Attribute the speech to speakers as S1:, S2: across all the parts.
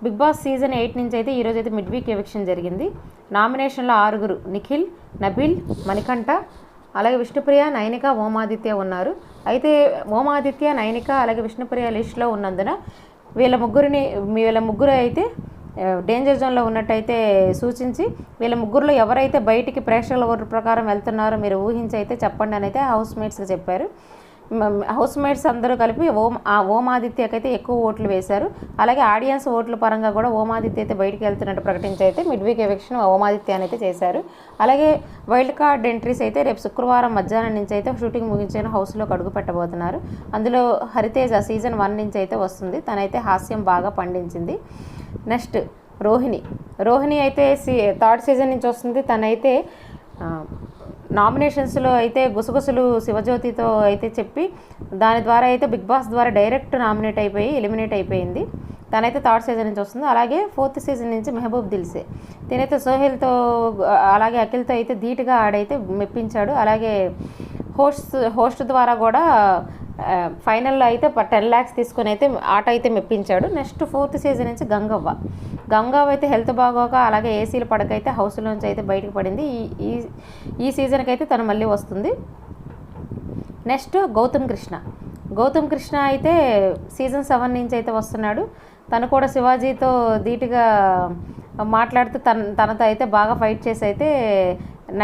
S1: Big boss season 8 నుంచి అయితే ఈరోజు అయితే మిడ్ వీక్ ఎవిక్షన్ జరిగింది. నామినేషన్లో 6 నిఖిల్, నబిల్, మణికంఠ, అలాగే విష్ణుప్రియ, నైనిక, ఓమాదిత్య ఉన్నారు. అయితే ఓమాదిత్య, నైనిక అలాగే విష్ణుప్రియ లిస్ట్లో ఉన్నందున వీళ్ళ ముగ్గురు అయితే డేంజర్ జోన్లో ఉన్నట్టయితే సూచించి వీళ్ళ ముగ్గురులో ఎవరైతే బయటికి ప్రేక్షకుల ఓటు ప్రకారం వెళ్తున్నారో మీరు ఊహించి అయితే చెప్పండి అని అయితే హౌస్ మేట్స్కి చెప్పారు. హౌస్ మేట్స్ అందరూ కలిపి ఓమాదిత్యకి అయితే ఎక్కువ ఓట్లు వేశారు. అలాగే ఆడియన్స్ ఓట్ల పరంగా కూడా ఓమాదిత్య అయితే బయటికి వెళ్తున్నట్టు ప్రకటించి అయితే మిడ్ వీక్ ఎవిక్షన్ ఓమాదిత్య అని అయితే చేశారు. అలాగే వైల్డ్ కార్డ్ ఎంట్రీస్ అయితే రేపు శుక్రవారం మధ్యాహ్నం నుంచి అయితే షూటింగ్ ముగించిన హౌస్లోకి అడుగు పెట్టబోతున్నారు. అందులో హరితేజ సీజన్ 1 నుంచి అయితే వస్తుంది. తనైతే హాస్యం బాగా పండించింది. నెక్స్ట్ రోహిణి అయితే థర్డ్ సీజన్ నుంచి వస్తుంది. తనైతే నామినేషన్స్లో అయితే గుసగుసలు శివజ్యోతితో అయితే చెప్పి దాని ద్వారా అయితే బిగ్ బాస్ ద్వారా డైరెక్ట్ ఎలిమినేట్ అయిపోయింది. తనైతే థర్డ్ సీజన్ నుంచి వస్తుంది. అలాగే 4th సీజన్ నుంచి మెహబూబ్ దిల్సే తినైతే సోహెల్తో అలాగే అఖిల్తో అయితే ధీటుగా ఆడైతే మెప్పించాడు. అలాగే హోస్ట్ ద్వారా కూడా ఫైనల్లో అయితే 10 lakhs తీసుకొని అయితే ఆట అయితే మెప్పించాడు. నెక్స్ట్ 4th సీజన్ నుంచి గంగవ్వ అయితే హెల్త్ బాగోక అలాగే ఏసీలు పడకైతే హౌస్లోంచి అయితే బయటకు పడింది. ఈ సీజన్కి అయితే తను మళ్ళీ వస్తుంది. నెక్స్ట్ గౌతమ్ కృష్ణ అయితే సీజన్ 7 నుంచి అయితే వస్తున్నాడు. తను కూడా శివాజీతో ధీటుగా మాట్లాడుతూ తనతో అయితే బాగా ఫైట్ చేసి అయితే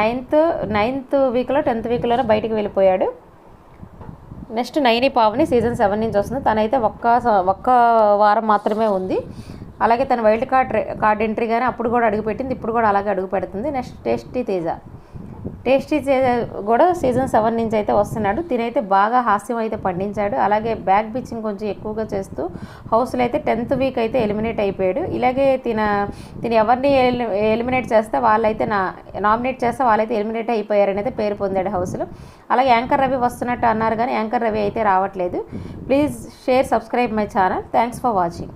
S1: 9th వీక్లో 10th వీక్లోనే బయటికి వెళ్ళిపోయాడు. నెక్స్ట్ నైని పావని సీజన్ 7 నుంచి వస్తుంది. తనైతే ఒక్క వారం మాత్రమే ఉంది. అలాగే తన వైల్డ్ కార్డ్ ఎంట్రీ కానీ అప్పుడు కూడా అడుగుపెట్టింది, ఇప్పుడు కూడా అలాగే అడుగు పెడుతుంది. నెక్స్ట్ టేస్టీ తేజ కూడా సీజన్ 7 నుంచి అయితే వస్తున్నాడు. తినైతే బాగా హాస్యం అయితే పండించాడు. అలాగే బ్యాక్ బిచ్చింగ్ కొంచెం ఎక్కువగా చేస్తూ హౌస్లో అయితే 10th వీక్ అయితే ఎలిమినేట్ అయిపోయాడు. ఇలాగే తిన ఎవరిని ఎలిమినేట్ చేస్తే నామినేట్ చేస్తే వాళ్ళైతే ఎలిమినేట్ అయిపోయారని అయితే పేరు పొందాడు హౌస్లో. అలాగే యాంకర్ రవి వస్తున్నట్టు అన్నారు కానీ యాంకర్ రవి అయితే రావట్లేదు. Please share, subscribe my channel. Thanks for watching.